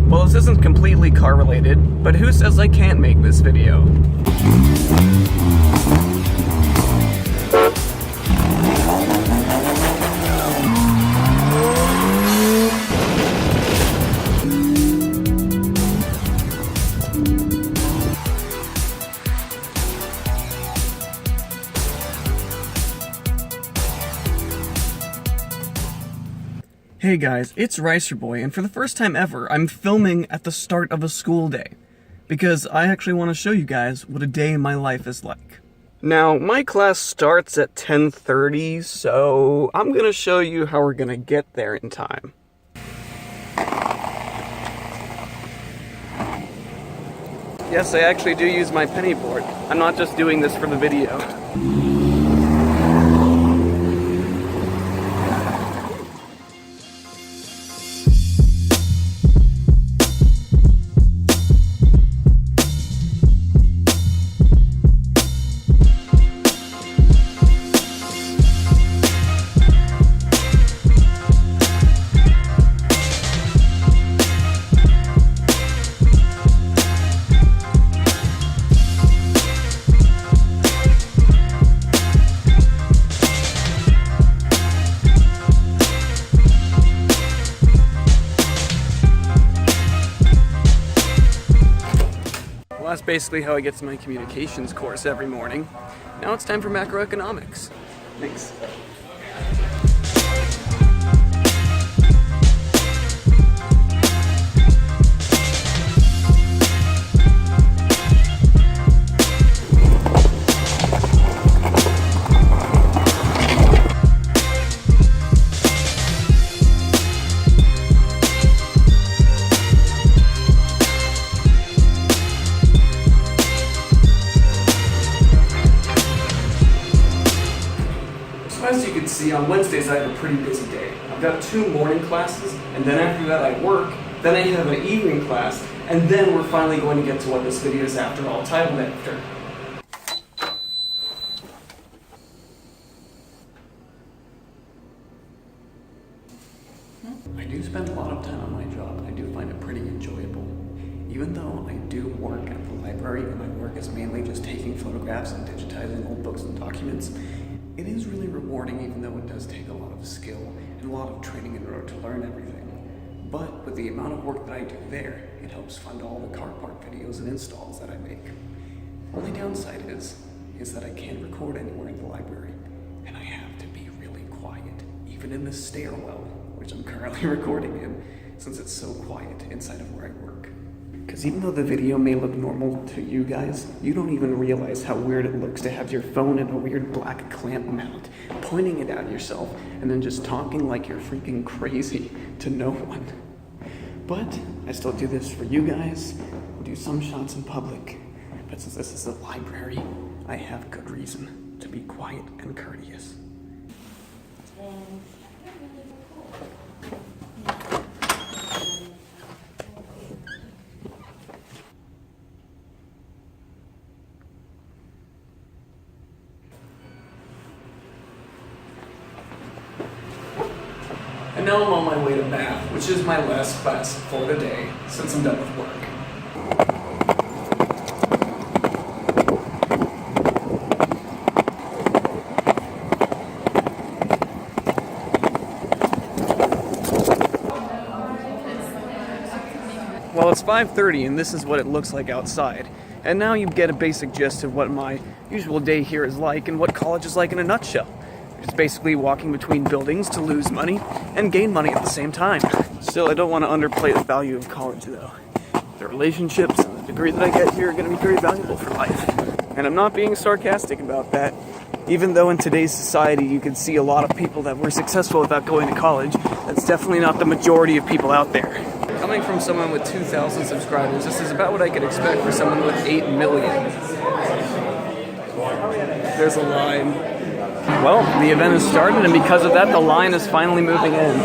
Well, this isn't completely car related, but who says I can't make this video? Hey guys, it's ERBOI, and for the first time ever, I'm filming at the start of a school day. Because I actually want to show you guys what a day in my life is like. Now, my class starts at 10:30, so I'm gonna show you how we're gonna get there in time. Yes, I actually do use my penny board. I'm not just doing this for the video. Well, that's basically how I get to my communications course every morning. Now it's time for macroeconomics. Thanks. As you can see, on Wednesdays I have a pretty busy day. I've got 2 morning classes, and then after that I work, then I have an evening class, and then we're finally going to get to what this video is after all titled after. I do spend a lot of time on my job, and I do find it pretty enjoyable. Even though I do work at the library, and my work is mainly just taking photographs and digitizing old books and documents, it is really rewarding, even though it does take a lot of skill and a lot of training in order to learn everything. But with the amount of work that I do there, it helps fund all the car part videos and installs that I make. Only downside is that I can't record anywhere in the library, and I have to be really quiet, even in the stairwell, which I'm currently recording in, since it's so quiet inside of where I work. Because even though the video may look normal to you guys, you don't even realize how weird it looks to have your phone in a weird black clamp mount, pointing it at yourself, and then just talking like you're freaking crazy to no one. But I still do this for you guys. We'll do some shots in public. But since this is a library, I have good reason to be quiet and courteous. And now I'm on my way to math, which is my last class for the day, since I'm done with work. Well, it's 5:30 and this is what it looks like outside. And now you get a basic gist of what my usual day here is like and what college is like in a nutshell. It's basically walking between buildings to lose money and gain money at the same time. Still, I don't want to underplay the value of college though. The relationships and the degree that I get here are going to be very valuable for life. And I'm not being sarcastic about that. Even though in today's society you can see a lot of people that were successful without going to college, that's definitely not the majority of people out there. Coming from someone with 2,000 subscribers, this is about what I could expect for someone with 8 million. There's a line. Well, the event has started, and because of that, the line is finally moving in.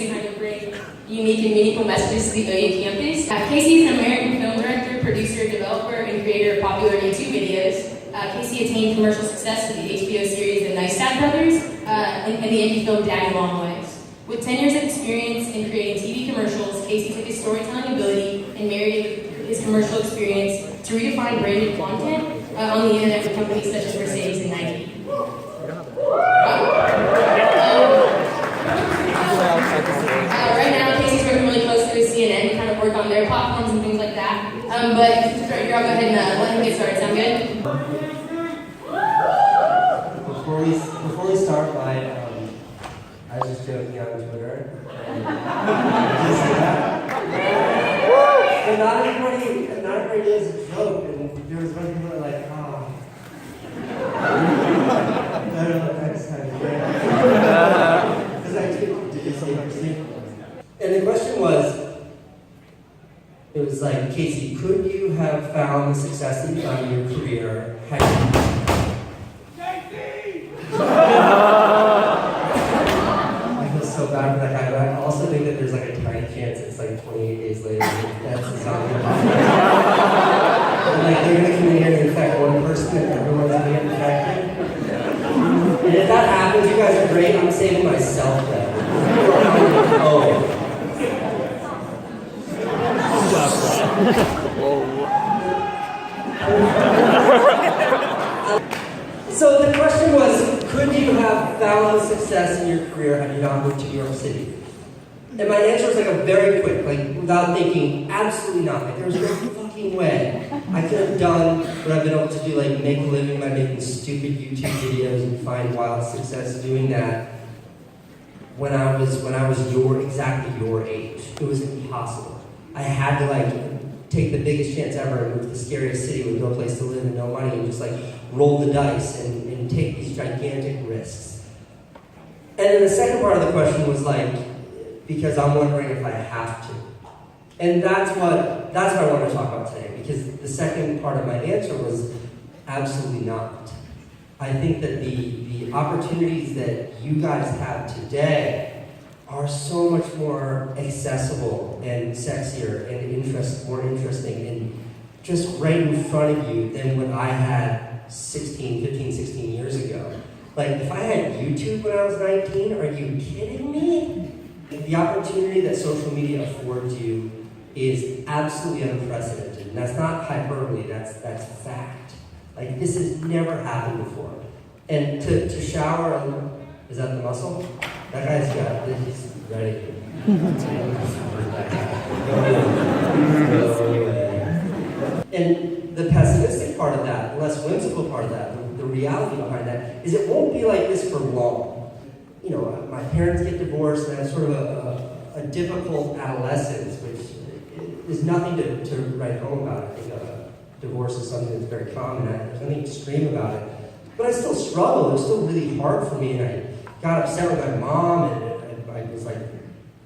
and how you bring unique and meaningful messages to the OU campus. Casey is an American film director, producer, developer, and creator of popular YouTube videos. Casey attained commercial success with the HBO series The Neistat Brothers and the indie film Daddy Long Legs. With 10 years of experience in creating TV commercials, Casey took his storytelling ability and married it with his commercial experience to redefine branded content on the internet for companies such as Mercedes and Nike. Right now, Casey's working really closely with CNN to kind of work on their platforms and things like that. But you're all go ahead and let him get started. Sound good? Before we start, I was just joking on Twitter. Did you see that? But not everybody knows a joke, and there was one people that were like, oh. I don't know, next time, because I did something. And the question was, it was like, Casey, could you have found the success that you found in your career had you... I feel so bad for that guy, but I also think that there's like a tiny chance it's like 28 days later that's the song. And like they're gonna come in here and infect one person and everyone's gonna get infected. And if that happens, you guys are great. I'm saving myself then. Oh. So the question was, could you have found success in your career had you not moved to New York City? And my answer was like a very quick, like without thinking, absolutely not. Like there was no fucking way I could have done what I've been able to do, like make a living by making stupid YouTube videos and find wild success doing that when I was exactly your age. It was impossible. I had to like take the biggest chance ever and move to the scariest city with no place to live and no money and just like roll the dice and take these gigantic risks. And then the second part of the question was like, because I'm wondering if I have to. And that's what I want to talk about today, because the second part of my answer was absolutely not. I think that the opportunities that you guys have today are so much more accessible and sexier and more interesting and just right in front of you than what I had 15, 16 years ago. Like, if I had YouTube when I was 19, are you kidding me? The opportunity that social media affords you is absolutely unprecedented. And that's not hyperbole, that's fact. Like, this has never happened before. And to shower, is that the muscle? That guy's got this, he's ready. And the pessimistic part of that, the less whimsical part of that, the reality behind that, is it won't be like this for long. You know, my parents get divorced, and I had sort of a difficult adolescence, which is nothing to write home about. I think divorce is something that's very common, there's nothing extreme about it. But I still struggled, it was still really hard for me, and I got upset with my mom, and I was like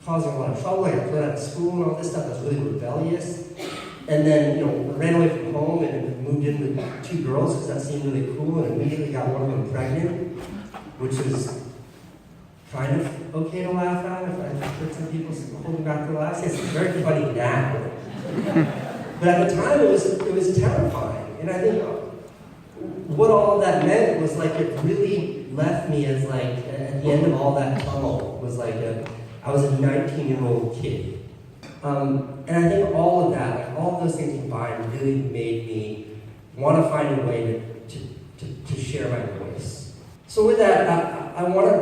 causing a lot of trouble. I got thrown out of school and all this stuff. I was really rebellious. And then, you know, I ran away from home and moved in with 2 girls because that seemed really cool, and immediately got one of them pregnant, which was kind of okay to laugh at. If I heard some people holding back their laughs, yes, it's very funny now. But at the time, it was terrifying. And I think what all of that meant was like it really left me as like, at the end of all that tunnel, was like I was a 19-year-old kid. And I think all of that, like all of those things combined, really made me want to find a way to share my voice. So with that, I want to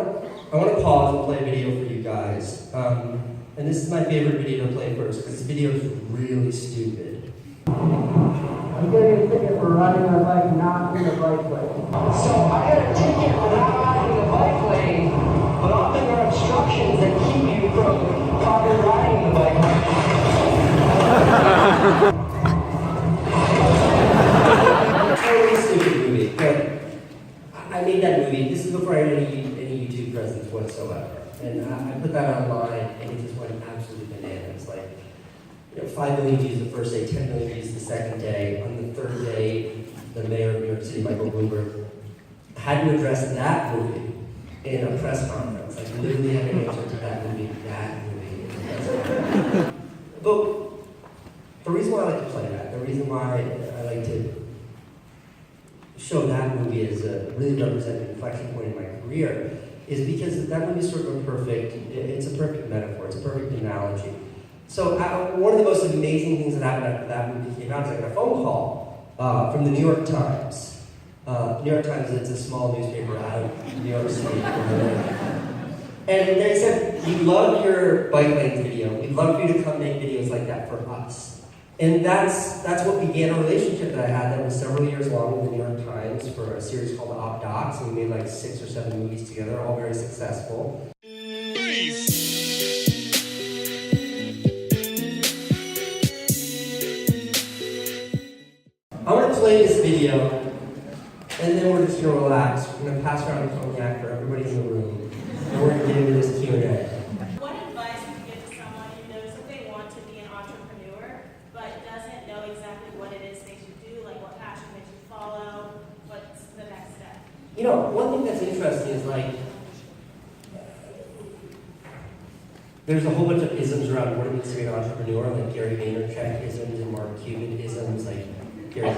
pause and play a video for you guys. And this is my favorite video to play first, because this video is really stupid. I'm getting a ticket for riding my bike not in the bike lane. So I got a ticket for not riding the bike lane, but often there are obstructions that keep you from properly riding the bike lane. Totally stupid movie, but I made that movie. This is before I had any YouTube presence whatsoever. And I put that online, and it just went absolutely bananas. Like, you know, 5 million views the first day, 10 million views the second day. On the third day, the mayor of New York City, Michael Bloomberg, had to address that movie in a press conference. Like, literally had an answer to that movie But the reason why I like to play that, the reason why I like to show that movie as a really representative inflection point in my career is because that movie is sort of it's a perfect metaphor, it's a perfect analogy. So one of the most amazing things that happened after that movie came out is I got a phone call from the New York Times. New York Times, it's a small newspaper out of New York City. And they said, we love your bike lanes video. We'd love for you to come make videos like that for us. And that's what began a relationship that I had that was several years long with the New York Times for a series called Op Docs, and we made like 6 or 7 movies together, all very successful. I want to play this video, and then we're just going to relax. We're going to pass around the cognac for everybody in the room, and we're going to get into this Q&A. What advice would you give to someone who knows that they want to be an entrepreneur, but doesn't know exactly what it is they should do, like what passion they should follow, what's the next step? You know, one thing that's interesting is like, there's a whole bunch of isms around what it means to be an entrepreneur, like Gary Vaynerchuk isms and Mark Cuban isms, like Gary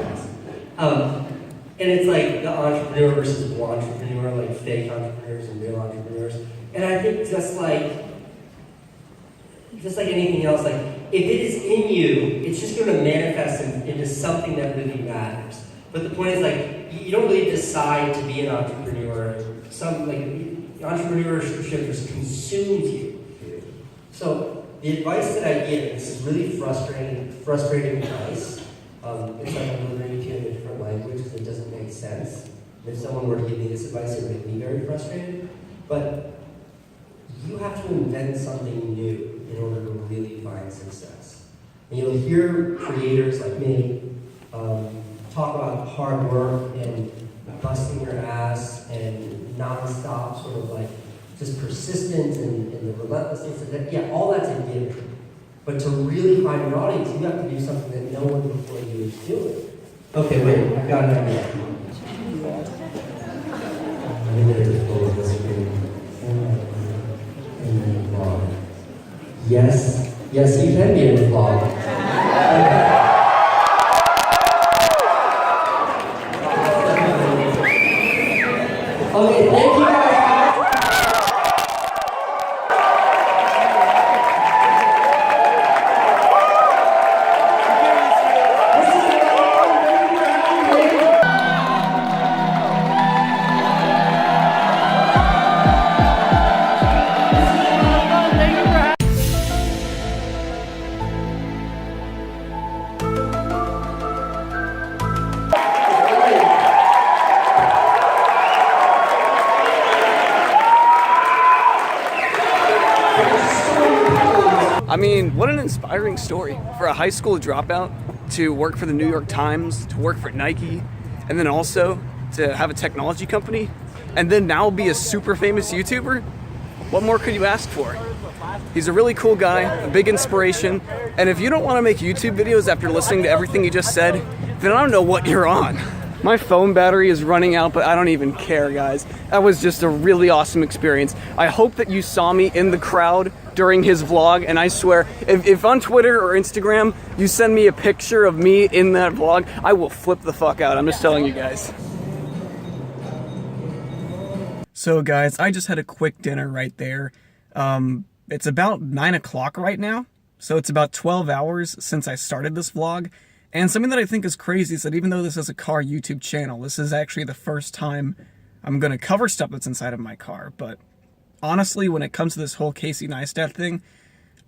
and it's like the entrepreneur versus the entrepreneur, like fake entrepreneurs and real entrepreneurs. And I think just like anything else, like if it is in you, it's just going to manifest into something that really matters. But the point is like, you don't really decide to be an entrepreneur. Entrepreneurship just consumes you. So the advice that I give, this is really frustrating advice. It's like I'm delivering it to you in a different language because it doesn't make sense. And if someone were to give me this advice, it would make me very frustrated. But you have to invent something new in order to really find success. And you'll hear creators like me talk about hard work and busting your ass and non-stop sort of like just persistence and the relentlessness of that. Yeah, all that's a given. But to really find an audience, you have to do something that no one before you is doing. Okay, wait, I've got an idea. I'm going to close this vlog. Yes, you can be in the vlog. Okay, thank you guys. I mean, what an inspiring story for a high school dropout to work for the New York Times, to work for Nike, and then also to have a technology company, and then now be a super famous YouTuber. What more could you ask for? He's a really cool guy, a big inspiration, and if you don't want to make YouTube videos after listening to everything he just said, then I don't know what you're on. My phone battery is running out, but I don't even care, guys. That was just a really awesome experience. I hope that you saw me in the crowd during his vlog, and I swear, if on Twitter or Instagram you send me a picture of me in that vlog, I will flip the fuck out. I'm just telling you guys. So guys, I just had a quick dinner right there. It's about 9 o'clock right now, so it's about 12 hours since I started this vlog. And something that I think is crazy is that even though this is a car YouTube channel, this is actually the first time I'm going to cover stuff that's inside of my car. But honestly, when it comes to this whole Casey Neistat thing,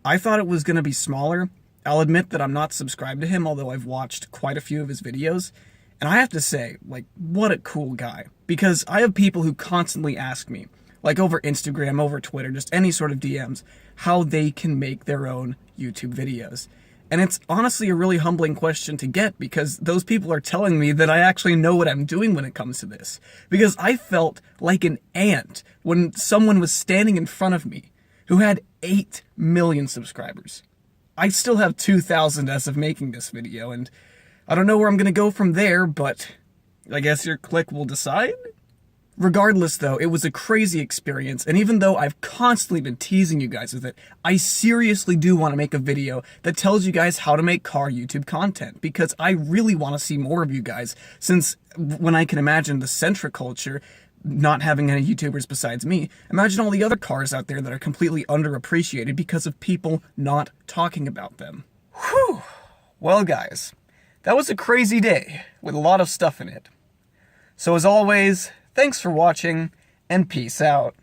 I thought it was going to be smaller. I'll admit that I'm not subscribed to him, although I've watched quite a few of his videos. And I have to say, like, what a cool guy. Because I have people who constantly ask me, like over Instagram, over Twitter, just any sort of DMs, how they can make their own YouTube videos. And it's honestly a really humbling question to get because those people are telling me that I actually know what I'm doing when it comes to this. Because I felt like an ant when someone was standing in front of me who had 8 million subscribers. I still have 2,000 as of making this video, and I don't know where I'm going to go from there, but I guess your click will decide? Regardless, though, it was a crazy experience, and even though I've constantly been teasing you guys with it, I seriously do want to make a video that tells you guys how to make car YouTube content, because I really want to see more of you guys, since when I can imagine the Sentra culture not having any YouTubers besides me, imagine all the other cars out there that are completely underappreciated because of people not talking about them. Whew! Well, guys, that was a crazy day with a lot of stuff in it. So as always, thanks for watching, and peace out.